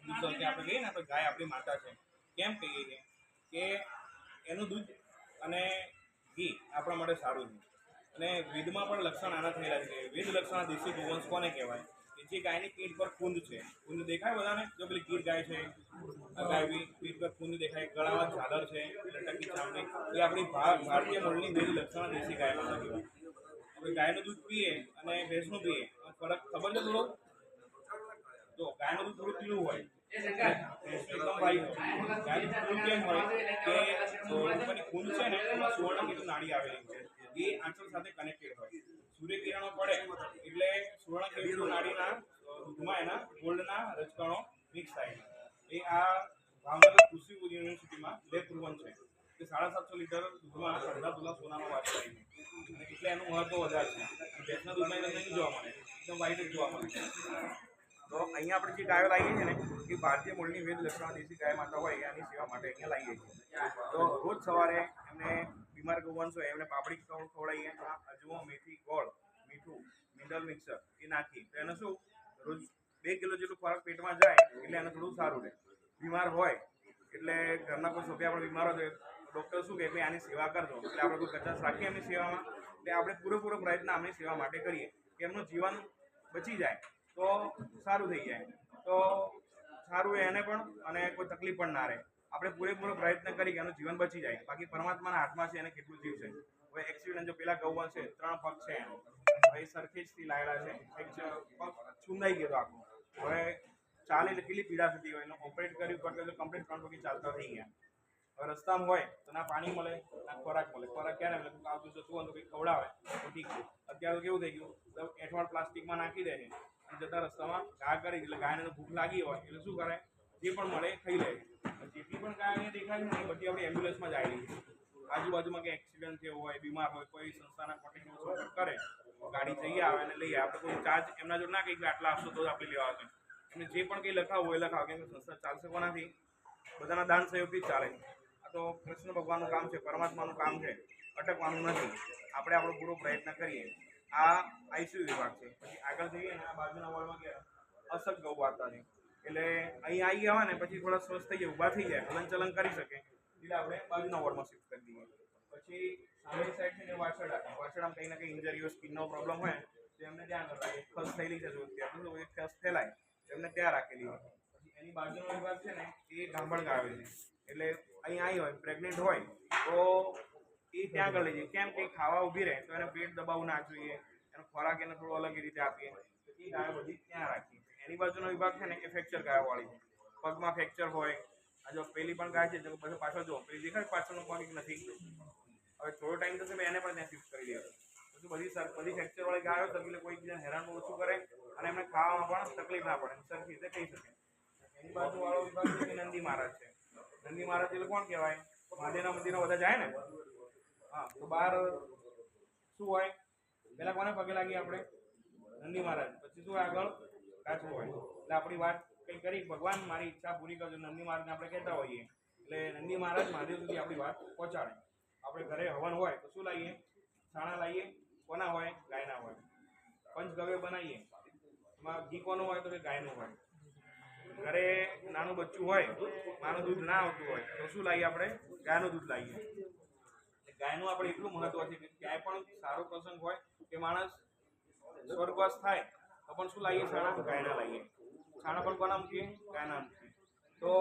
દૂધ આપણે કહીએ ને, આપણે ગાય આપણી માતા છે. કેમ કહીએ છીએ કે એનું દૂધ અને ઘી આપણા માટે સારું છે. અને વેદમાં પણ લક્ષણ આના થયેલા છે. વેદ લક્ષણ દેશી ગોવંશ કોને કહેવાય? કે જે ગાયની પીઠ પર કુંદ છે. કુંદ દેખાય બધાને? જો પેલી ગીર ગાય છે, ગાય પીઠ પર કુંદ દેખાય, ગળામાં ઝાલર છે, ટકી ચામડી, એ આપણી ભારતીય મૂળની વેદ લક્ષણ દેશી ગાય માતા કહેવાય. આપણે ગાયનું દૂધ પીએ અને ભેંસનું પીએ, ફરક ખબર છે થોડો? તો ગાયનું દૂધ થોડું પીળું હોય, ભેંસનું એકદમ વ્હાઈટ હોય. ગાયનું દૂધ કેમ હોય કે ઉપરની કુંડ છે ને, એમાં સુવર્ણ કીધું નાડી આવેલી છે, એ આંચળ સાથે કનેક્ટેડ હોય. સૂર્યકિરણો પડે એટલે સુવર્ણ કીધું નાડીના દૂધમાં એના ગોલ્ડના રજકણો મિક્સ થાય. એ આ ભાવનગર કૃષિ યુનિવર્સિટીમાં લેબ પ્રૂવન છે કે 750 લીટર દૂધમાં અડધા તોલા સોનાનો વાસ થાય છે. એટલે એનું મહત્વ વધારે છે. ભેંસના દૂધમાં એને નહીં જોવા મળે, એકદમ વ્હાઈટ જ જોવા મળે. તો અહીંયા આપણે જે ગાયો લાવીએ છીએ ને, એ ભારતીય મૂળની વેદ લક્ષણ દેશી ગાય માતા હોય એની સેવા માટે અહીંયા લાવીએ છીએ. તો રોજ સવારે એમને બીમાર ગૌવંશ હોય એમને પાપડી ખવડાવીએ. અજમો, મેથી, ગોળ, મીઠું, મિનરલ મિક્સર એ નાખી તો એને શું રોજ 2 કિલો જેટલું ખોરાક પેટમાં જાય એટલે એને થોડું સારું રહે. બીમાર હોય એટલે ઘરના કોઈ સભ્ય આપણે બીમાર હોય તો ડૉક્ટર શું કહે, ભાઈ આની સેવા કરજો. એટલે આપણે કોઈ કચાશ રાખીએ એમની સેવામાં, એટલે આપણે પૂરેપૂરો પ્રયત્ન આમની સેવા માટે કરીએ કે એમનું જીવન બચી જાય તો સારું થઈ જાય, તો સારું રહે એને પણ અને કોઈ તકલીફ પણ ના રહે. આપણે પૂરેપૂરો પ્રયત્ન કરી કે એનું જીવન બચી જાય. બાકી પરમાત્માના હાથમાં છે એને કેટલું જીવ છે. હવે એક્સિડન્ટ જો પેલા ગૌવંશ છે, 3 પગ છે એનો, હવે સરખેજથી લાયેલા છે, એક પગ ચૂંદાઈ ગયો આખો. હવે ચાલે એટલે કેટલી પીડા થતી હોય, એનો ઓપરેટ કર્યું કરતો તો કમ્પ્લીટ 3 પગી ચાલતા થઈ ગયા. હવે રસ્તામાં હોય તો ના પાણી મળે ના ખોરાક મળે. ખોરાક ક્યારે મળે? આવતું જતું હોય તો કંઈક ખવડાવે તો ઠીક છે. અત્યારે કેવું થઈ ગયું, એઠવાડ પ્લાસ્ટિકમાં નાખી દે છે અને જતા રસ્તામાં ઘા કરી, એટલે ગાયને ભૂખ લાગી હોય એટલે શું કરે, જે પણ મળે ખાઈ લે. જેટલી પણ ગાય દેખાય છે ને એ બધી આપણી એમ્બ્યુલન્સમાં જ આવેલી છે. આજુબાજુમાં કંઈ એક્સિડન્ટ થયો હોય, બીમાર હોય, કોઈ સંસ્થાના કોન્ટેક્ટમાં સંપર્ક કરે તો ગાડી જઈ આવે અને લઈએ. આપણે કોઈ ચાર્જ એમના જોડે ના કંઈક આટલા આપશો તો જ આપણે લેવા આવે. એમને જે પણ કંઈ લખાવવું હોય લખાવો, કેમ કે સંસ્થા ચાલશે કોનાથી? બધાના દાન સહયોગથી જ ચાલે. આ તો કૃષ્ણ ભગવાનનું કામ છે, પરમાત્માનું કામ છે, અટકવાનું નથી. આપણે આપણો પૂરો પ્રયત્ન કરીએ. આ આઈસીયુ વિભાગ છે. પછી આગળ જઈએ ને, આ બાજુના વોર્ડમાં ગયા અસક ગૌ માતા છે. એટલે અહીં આવી ગયા હોય ને પછી થોડા સ્વસ્થ થઈ જાય, ઊભા થઈ જાય, હલનચલન કરી શકે, એટલે આપણે બાજુના વોર્ડમાં શિફ્ટ કરી દઈએ. પછી સામેની સાઈડ છે ને વાછરડા, વાછરડામાં કંઈ ના કંઈ ઇન્જરી હોય, સ્કિનનો પ્રોબ્લેમ હોય તો એમને ત્યાં કરતા ખસ થયેલી છે, ત્યાં તો એક ખસ ફેલાય એમને ત્યાં રાખેલી હોય. પછી એની બાજુનો વિભાગ છે ને એ ગાંભણ ગાવે છે. એટલે અહીં આવી હોય, પ્રેગ્નેન્ટ હોય તો એ ત્યાં આગળ લઈ જાય. કેમ કે ખાવા ઊભી રહે તો એને પેટ દબાવવું ના જોઈએ, એનો ખોરાક એને થોડો અલગ રીતે આપીએ. તો એ ગાયો બધી ત્યાં રાખીએ. એની બાજુનો વિભાગ છે ને એ ફ્રેક્ચર ગાયોવાળી છે. પગમાં ફ્રેક્ચર હોય, આ જો પેલી પણ ગાય છે, બધું પાછળ જો પેલી દેખાય પાછળનો પગ નથી. હવે થોડો ટાઈમ થશે એને પણ ત્યાં શિફ્ટ કરી દેશે. પછી બધી ફ્રેક્ચરવાળી ગાયો તો એટલે કોઈ બીજાને હેરાન ઓછું કરે અને એમને ખાવામાં પણ તકલીફ ના પડે, સરખી રીતે કહી શકે. એની બાજુવાળો વિભાગ છે નંદી મહારાજ છે. નંદી મહારાજ એટલે કોણ કહેવાય? મહાદેવના મંદિરમાં બધા જાય ને, હા, તો બહાર શું હોય? પેલા કોને પગે લાગીએ આપણે? નંદી મહારાજ. પછી શું આગળ કાચું હોય. એટલે આપણી વાત કંઈ કરી, ભગવાન મારી ઈચ્છા પૂરી કરજો, નંદી મહારાજને આપણે કહેતા હોઈએ. એટલે નંદી મહારાજ મહાદેવ સુધી આપણી વાત પહોંચાડે. આપણે ઘરે હવન હોય તો શું લાવીએ? છાણા લાવીએ. કોના હોય? ગાયના હોય. પંચગવ્ય બનાવીએ, એમાં ઘી કોનું હોય? તો કે ગાયનું હોય. ઘરે નાનું બચ્ચું હોય, માનું દૂધ ના આવતું હોય તો શું લાવીએ આપણે? ગાયનું દૂધ લાવીએ. ગાયનું આપણે એટલું મહત્વ છે કે ક્યાંય પણ સારો પ્રસંગ હોય કે માણસ સ્વર્ગવાસ થાય તો પણ શું લાવીએ? છાણા ગાયના લાવીએ. છાણા પણ કોના મૂકીએ? ગાયના મૂકીએ. તો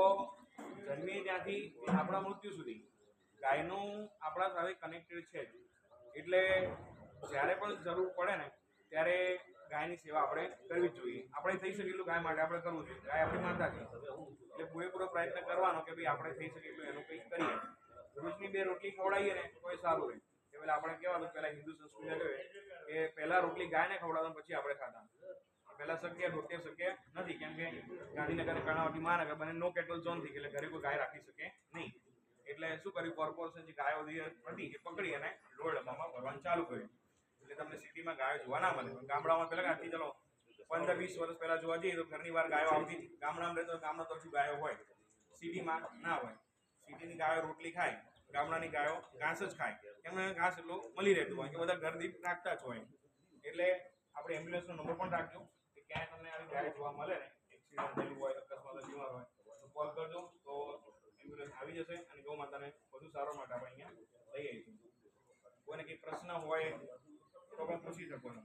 જન્મીએ ત્યાંથી આપણા મૃત્યુ સુધી ગાયનું આપણા સાથે કનેક્ટેડ છે જ. એટલે જ્યારે પણ જરૂર પડે ને ત્યારે ગાયની સેવા આપણે કરવી જ જોઈએ. આપણે થઈ શકે એટલું ગાય માટે આપણે કરવું જોઈએ. ગાય આપણી માતા છે એટલે પૂરેપૂરો પ્રયત્ન કરવાનો કે ભાઈ આપણે થઈ શકે એટલું એનું કંઈક કરીએ. રોજની 2 રોટલી ખવડાવીએ ને તો એ સારું રહે. કે પેલા આપણે કહેવાનું, પહેલાં હિન્દુ સંસ્કૃતિમાં કહેવાય કે પહેલાં રોટલી ગાયને ખવડાવતા પછી આપણે ખાતા. પહેલાં શક્ય રોટલી શક્ય નથી, કેમ કે ગાંધીનગર કર્ણાવતી મહાનગર બંને નો કેટલ ઝોન થઈ, એટલે ઘરે કોઈ ગાય રાખી શકે નહીં. એટલે શું કર્યું, કોર્પોરેશન જે ગાયો હતી એ પકડી અને લોડ ડબ્બામાં ભરવાનું ચાલુ કર્યું. એટલે તમને સિટીમાં ગાયો જોવા ના મળે. ગામડામાં પહેલાં આથી ચલો 15-20 વર્ષ પહેલાં જોવા જઈએ તો ઘરની બહાર ગાયો આવતી હતી. ગામડામાં રહેતો ગામના તો ગાયો હોય, સિટીમાં ના હોય. સિટીની ગાયો રોટલી ખાય, ગામડાની ગાયો ઘાસ જ ખાય. એમને ઘાસ એટલું મળી રહેતું હોય કે બધા ઘર દીઠ રાખતા જ હોય. એટલે આપણે એમ્બ્યુલન્સનો નંબર પણ રાખજો કે ક્યાંય તમને આવી ગાય જોવા મળે ને, એક્સિડન્ટ થયું હોય, અકસ્માત બીમાર હોય કોલ કરજો તો એમ્બ્યુલન્સ આવી જશે અને ગૌ માતાને વધુ સારવાર માટે આપણે અહીંયા લઈ આવીશું. કોઈને કંઈ પ્રશ્ન હોય તો પણ પૂછી શકો છો.